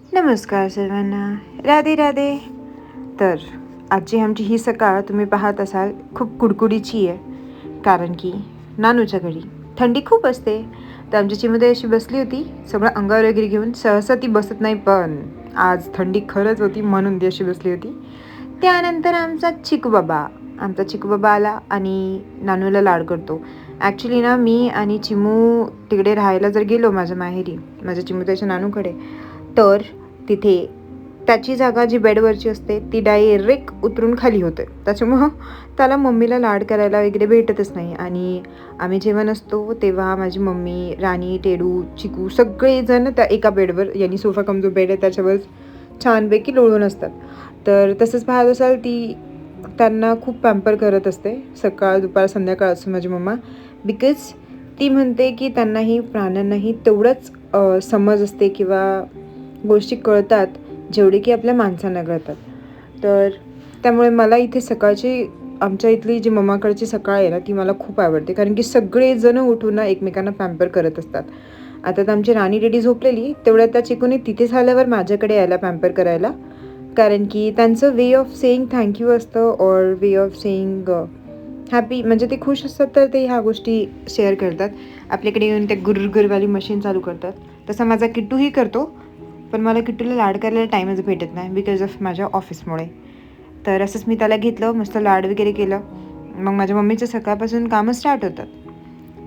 नमस्कार सर्वांना, राधे राधे. तर आजची आमची ही सकाळ तुम्ही पाहत असाल खूप कुडकुडीची आहे, कारण की नानूच्या घरी थंडी खूप असते. तर आमची चिमुताई अशी बसली होती सगळं अंगावर वगैरे घेऊन. सहसा ती बसत नाही, पण आज थंडी खरंच होती म्हणून ती अशी बसली होती. त्यानंतर आमचा चिकू बाबा आला आणि नानूला लाड करतो. ॲक्च्युली ना, मी आणि चिमू तिकडे राहायला जर गेलो माझ्या माहेरी माझ्या चिमुताईच्या नानूकडे, तर तिथे त्याची जागा जी बेडवरची असते ती डायरेक्ट उतरून खाली होते. त्याच्यामुळं त्याला मम्मीला लाड करायला वगैरे भेटतच नाही. आणि आम्ही जेव्हा नसतो तेव्हा माझी मम्मी, राणी, टेडू, चिकू सगळेजण त्या एका बेडवर, यांनी सोफा कम जो बेड आहे त्याच्यावर छानपैकी लोळून असतात. तर तसंच पाहत असाल ती त्यांना खूप पॅम्पर करत असते सकाळ दुपार संध्याकाळ असं माझी मम्मा. बिकॉज ती म्हणते की त्यांनाही प्राण्यांनाही तेवढंच समज असते किंवा गोष्टी कळतात जेवढे की आपल्या माणसांना कळतात. तर त्यामुळे मला इथे सकाळची आमच्या इथली जी मम्माकडची सकाळ आहे ना ती मला खूप आवडते, कारण की सगळेजण उठून ना एकमेकांना पॅम्पर करत असतात. आता तर आमची राणी रेडी झोपलेली, तेवढ्यात त्या चिकूने तिथे झाल्यावर माझ्याकडे यायला पॅम्पर करायला, कारण की त्यांचं वे ऑफ सेईंग थँक्यू असतं, or way of saying happy, म्हणजे ते खुश असतात तर ते ह्या गोष्टी शेअर करतात. आपल्याकडे येऊन ते गुरगुरवाली मशीन चालू करतात. तसा माझा किट्टूही करतो, पण मला किट्टूला लाड करायला टाईमच भेटत नाही बिकॉज ऑफ माझ्या ऑफिसमुळे. तर असंच मी त्याला घेतलं, मस्त लाड वगैरे केलं. मग माझ्या मम्मीचं सकाळपासून कामं स्टार्ट होतात.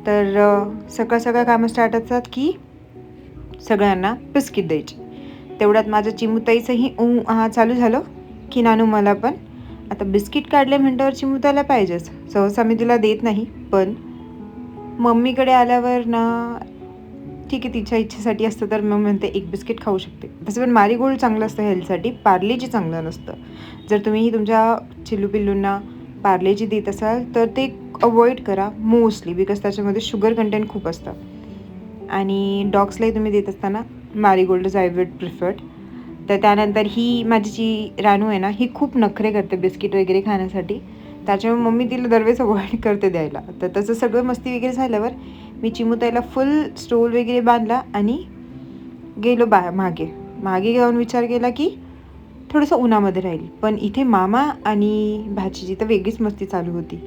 तर सकाळ सकाळ कामं स्टार्ट असतात की सगळ्यांना बिस्किट द्यायची. तेवढ्यात माझ्या चिमुताईचंही चालू झालं की नानू मला पण. आता बिस्किट काढले म्हटल्यावर चिमुताईला पाहिजेच. सहसा मी तिला देत नाही, पण मम्मीकडे आल्यावर ना ठीक आहे, तिच्या इच्छेसाठी असतं तर मग म्हणते एक बिस्किट खाऊ शकते. तसं पण मारीगोल्ड चांगलं असतं हेल्थसाठी, पार्लेजी चांगलं नसतं. जर तुम्ही तुमच्या चिल्लू पिल्लूंना पार्लेजी देत असाल तर ते अवॉइड करा मोस्टली, बिकॉज त्याच्यामध्ये शुगर कंटेंट खूप असतं. आणि डॉग्सलाही तुम्ही देत असताना मारीगोल्डच आय वुड प्रिफर्ड. तर त्यानंतर ही माझी जी रानू आहे ना, ही खूप नखरे करते बिस्किट वगैरे खाण्यासाठी. त्याच्यामुळे मम्मी तिला दरवेळेस अवॉइड करते द्यायला. तर तसं सगळं मस्ती वगैरे झाल्यावर मी चिमुताईला फुल स्टोल वगैरे बांधला आणि गेलो मागे जाऊन विचार केला की थोडंसं उन्हामध्ये राहील. पण इथे मामा आणि भाचीची तर वेगळीच मस्ती चालू होती.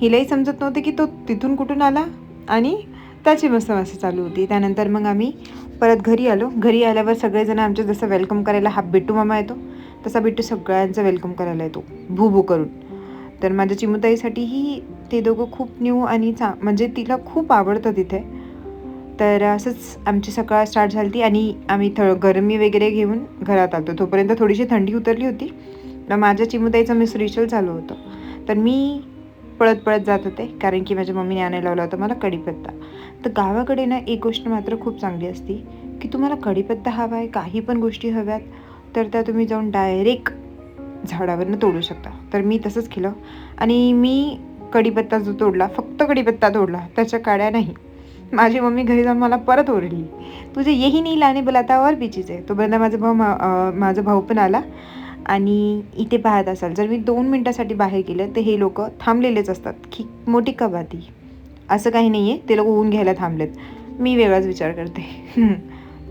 हिलाही समजत नव्हतं की तो तिथून कुठून आला आणि त्याची मस्ती चालू होती. त्यानंतर मग आम्ही परत घरी आलो. घरी आल्यावर सगळेजण आमच्या जसं वेलकम करायला हा बिट्टू मामा येतो, तसा बिट्टू सगळ्यांचं वेलकम करायला येतो भू भू करून. तर माझ्या चिमुताईसाठीही ते दोघं खूप न्यू आणि म्हणजे तिला खूप आवडतं तिथे. तर असंच आमची सकाळ स्टार्ट झाली होती आणि आम्ही गरमी वगैरे घेऊन घरात आलो. तोपर्यंत थोडीशी थंडी उतरली होती. तर माझ्या चिमुताईचं मिस रिच्युअल चालू होतं. तर मी पळत पळत जात होते, कारण की माझ्या मम्मीने आणायला लावला होता मला कढीपत्ता. तर गावाकडे ना एक गोष्ट मात्र खूप चांगली असते की तुम्हाला कढीपत्ता हवा आहे, काही पण गोष्टी हव्यात, तर त्या तुम्ही जाऊन डायरेक्ट झाडावरनं तोडू शकता. तर मी तसंच केलं आणि मी कढीपत्ता जो तोडला, फक्त कढीपत्ता तोडला, त्याच्या काड्या नाही. माझी मम्मी घरी जाऊन मला परत ओरडली, तुझे येही नाही लाने बुलाता और भी चीज आहे. तोपर्यंत माझा भाऊ पण आला. आणि इथे पाहत असाल, जर मी 2 मिनटासाठी बाहेर गेलं तर हे लोक थांबलेलेच असतात की मोठी कबाती, असं काही नाही आहे ते लोक ऊन घ्यायला थांबलेत. मी वेगळाच विचार करते.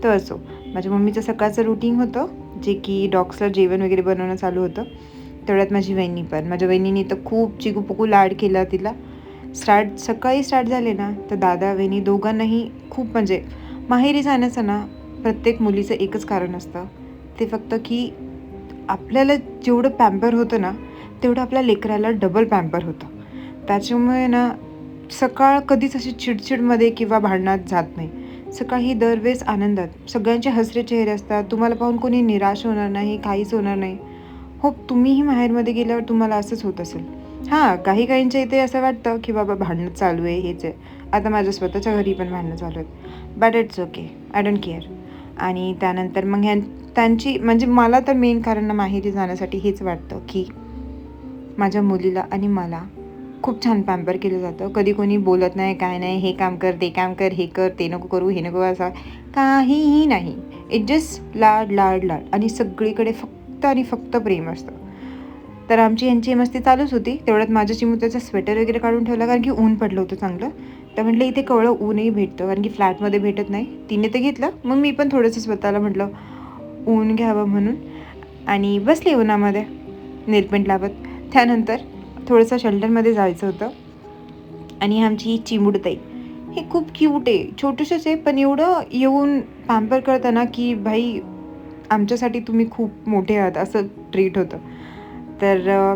तर असो, माझ्या मम्मीचं सकाळचं रुटीन होतं जे की डॉग्सला जेवण वगैरे बनवणं चालू होतं. तेवढ्यात माझी माझ्या वहिनीने तर खूप चिकूपुकू लाड केला तिला. सकाळी स्टार्ट झाले ना, तर दादा वहिनी दोघांनाही खूप, म्हणजे माहेरी जाण्याचं ना प्रत्येक मुलीचं एकच कारण असतं, ते फक्त की आपल्याला जेवढं पॅम्पर होतं ना तेवढं आपल्या लेकराला डबल पॅम्पर होतं. त्याच्यामुळे ना सकाळ कधीच अशी चिडचिडमध्ये किंवा भांडणात जात नाही. सकाळ ही दरवेळेस आनंदात, सगळ्यांचे हसरे चेहरे असतात. तुम्हाला पाहून कोणी निराश होणार नाही, काहीच होणार नाही. हो, तुम्हीही माहेरमध्ये गेल्यावर तुम्हाला असंच होत असेल. हां, काहींच्या इथे असं वाटतं की बाबा भांडणं चालू आहे, हेच आहे. आता माझ्या स्वतःच्या घरी पण भांडणं चालू आहेत, but it's okay, I don't care. आणि त्यानंतर मग त्यांची, म्हणजे मला तर मेन कारण माहेरी जाण्यासाठी हेच वाटतं की माझ्या मुलीला आणि मला खूप छान पॅम्पर केलं जातं. कधी कोणी बोलत नाही, काय नाही, हे काम कर, ते काम कर, हे कर, ते नको करू, हे नको, असं काहीही नाही. इट जस्ट लाड लाड लाड, आणि सगळीकडे फक्त आणि फक्त प्रेम असतं. तर आमची यांची मस्ती चालूच होती. तेवढ्यात माझ्या चिमुत्याचा स्वेटर वगैरे काढून ठेवला, कारण की ऊन पडलं होतं चांगलं. तर म्हटलं इथे कवळं ऊनही भेटतं, कारण की फ्लॅटमध्ये भेटत नाही. तिने ते घेतलं, मग मी पण थोडंसं स्वतःला म्हटलं ऊन घ्यावं म्हणून आणि बसली उन्हामध्ये नेलपेंट लावत. त्यानंतर थोडंसं शेल्टरमध्ये जायचं होतं आणि आमची ही चिमुडताई हे खूप क्यूट आहे, छोटूसंच आहे पण एवढं येऊन पॅम्पर करतं ना की भाई आमच्यासाठी तुम्ही खूप मोठे आहात असं ट्रीट होतं. तर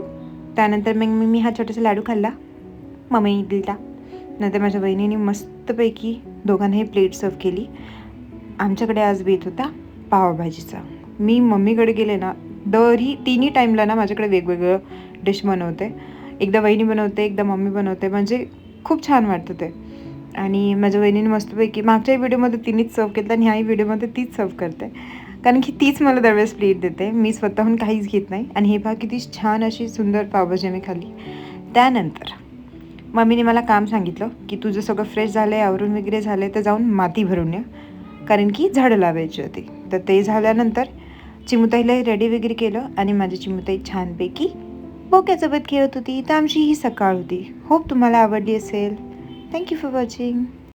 त्यानंतर मग मी हा छोटासा लाडू खाल्ला, मम्मी दिला. नंतर माझ्या बहिणीने मस्तपैकी दोघांनाही प्लेट सर्व केली. आमच्याकडे आज बेत होता पावभाजीचा. मी मम्मीकडे गेले ना दरही तिन्ही टाईमला ना माझ्याकडे वेगवेगळं डिश बनवते. एकदा वहिनी बनवते, एकदा मम्मी बनवते, म्हणजे खूप छान वाटतं ते. आणि माझ्या वहिनीने मस्तपैकी मागच्याही व्हिडिओमध्ये तिनेच सर्व केलं आणि ह्याही व्हिडिओमध्ये तीच सर्व करते, कारण की तीच मला दरवेळेस प्लेट देते. मी स्वतःहून काहीच घेत नाही. आणि हे पहा किती छान अशी सुंदर पावभाजी मी खाल्ली. त्यानंतर मम्मीने मला काम सांगितलं की तुझं सगळं फ्रेश झालं आहे, आवरून वगैरे झालं आहे, तर जाऊन माती भरून ये, कारण की झाडं लावायची होती. तर ते झाल्यानंतर चिमुताईलाही रेडी वगैरे केलं आणि माझी चिमुताई छानपैकी बोक्यासोबत खेळत होती. तर आमची ही सकाळ होती. होप तुम्हाला आवडली असेल. Thank you for watching.